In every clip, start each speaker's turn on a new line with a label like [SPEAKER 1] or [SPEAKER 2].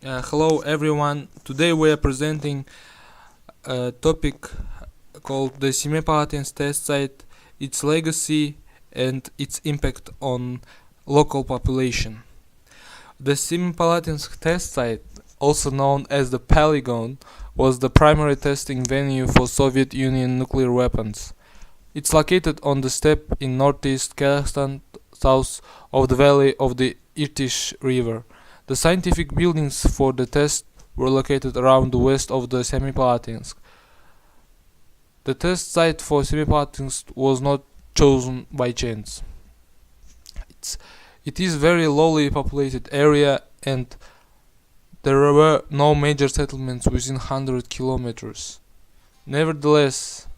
[SPEAKER 1] Hello everyone. Today we are presenting a topic called the Semey test site, its legacy and its impact on local population. The Semey test site, also known as the Polygon, was the primary testing venue for Soviet Union nuclear weapons. It's located on the steppe in northeast Kazakhstan, south of the valley of the Irtysh River. The scientific buildings for the test were located around the west of the Semipalatinsk. The test site for Semipalatinsk was not chosen by chance. It is very lowly populated area and there were no major settlements within 100 kilometers. Nevertheless,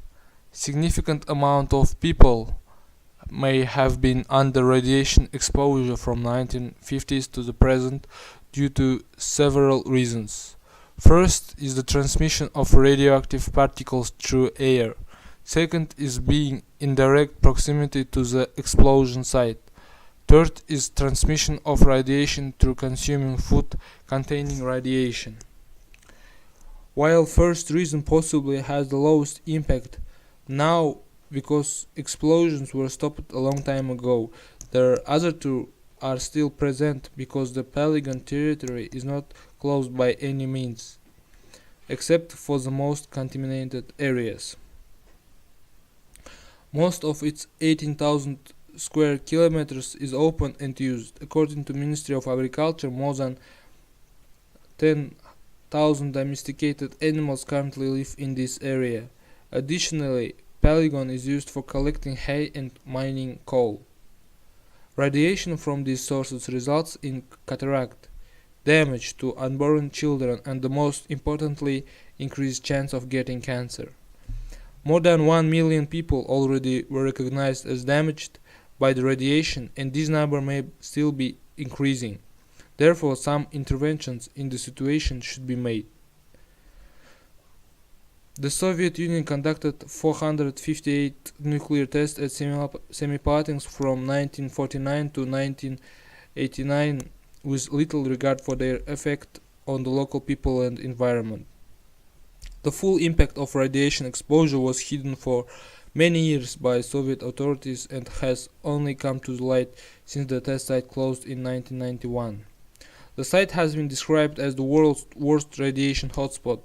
[SPEAKER 1] significant amount of people may have been under radiation exposure from 1950s to the present due to several reasons. First is the transmission of radioactive particles through air. Second is being in direct proximity to the explosion site. Third is transmission of radiation through consuming food containing radiation. While first reason possibly has the lowest impact, now because explosions were stopped a long time ago, the other two are still present because the Polygon territory is not closed by any means, except for the most contaminated areas. Most of its 18,000 square kilometers is open and used. According to Ministry of Agriculture, more than 10,000 domesticated animals currently live in this area. Additionally, Polygon is used for collecting hay and mining coal. Radiation from these sources results in cataract, damage to unborn children, and most importantly, increased chance of getting cancer. More than 1 million people already were recognized as damaged by the radiation, and this number may still be increasing. Therefore, some interventions in the situation should be made. The Soviet Union conducted 458 nuclear tests at Semipalatinsk from 1949 to 1989 with little regard for their effect on the local people and environment. The full impact of radiation exposure was hidden for many years by Soviet authorities and has only come to light since the test site closed in 1991. The site has been described as the world's worst radiation hotspot.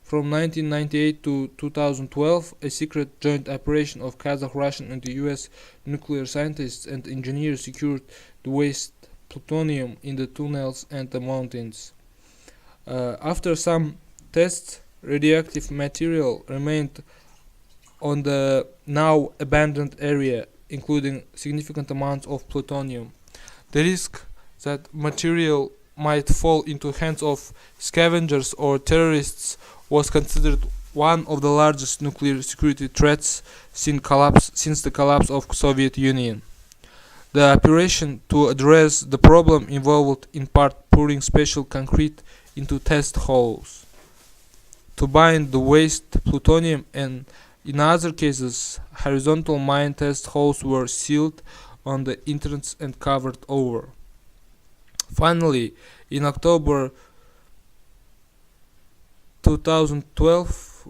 [SPEAKER 1] From 1998 to 2012, a secret joint operation of Kazakh, Russian and US nuclear scientists and engineers secured the waste plutonium in the tunnels and the mountains. After some tests, radioactive material remained on the now abandoned area, including significant amounts of plutonium. The risk that material might fall into hands of scavengers or terrorists was considered one of the largest nuclear security threats since the collapse of Soviet Union. The operation to address the problem involved in part pouring special concrete into test holes to bind the waste plutonium, and in other cases horizontal mine test holes were sealed on the entrance and covered over. Finally, in October 2012,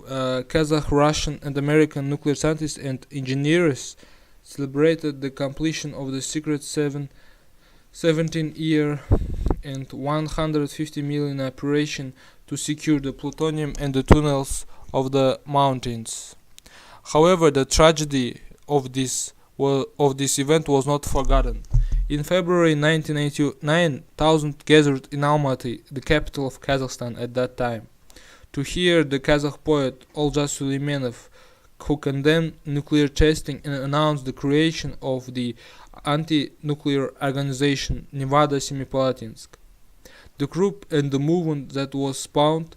[SPEAKER 1] Kazakh, Russian and American nuclear scientists and engineers celebrated the completion of the secret 17-year and 150 million operation to secure the plutonium and the tunnels of the mountains. However, the tragedy of this event was not forgotten. In February 1989, thousands gathered in Almaty, the capital of Kazakhstan at that time, to hear the Kazakh poet Olja Süleymanov, who condemned nuclear testing and announced the creation of the anti-nuclear organization Nevada Semipalatinsk. The group and the movement that was spawned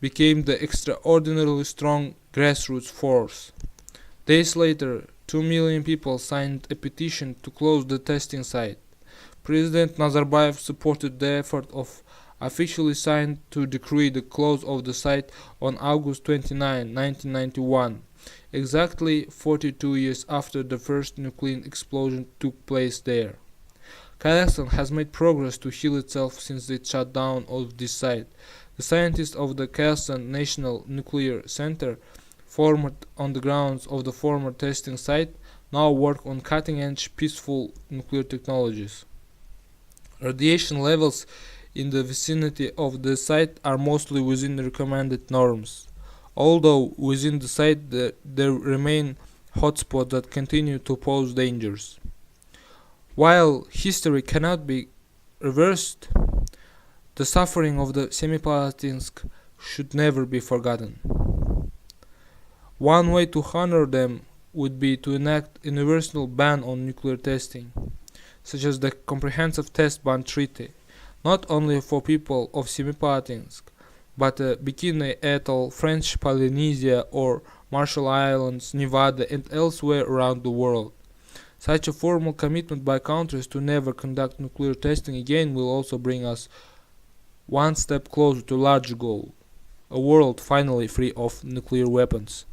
[SPEAKER 1] became the extraordinarily strong grassroots force. Days later, 2 million people signed a petition to close the testing site. President Nazarbayev supported the effort of officially signed to decree the close of the site on August 29, 1991, exactly 42 years after the first nuclear explosion took place there. Kazakhstan has made progress to heal itself since its shutdown of this site. The scientists of the Kazakhstan National Nuclear Center, formed on the grounds of the former testing site, now work on cutting-edge peaceful nuclear technologies. Radiation levels in the vicinity of the site are mostly within the recommended norms, although within the site there remain hotspots that continue to pose dangers. While history cannot be reversed, the suffering of the Semipalatinsk should never be forgotten. One way to honor them would be to enact a universal ban on nuclear testing, such as the Comprehensive Test Ban Treaty, not only for people of Semipalatinsk, but Bikini Atoll, French Polynesia, or Marshall Islands, Nevada, and elsewhere around the world. Such a formal commitment by countries to never conduct nuclear testing again will also bring us one step closer to a larger goal: a world finally free of nuclear weapons.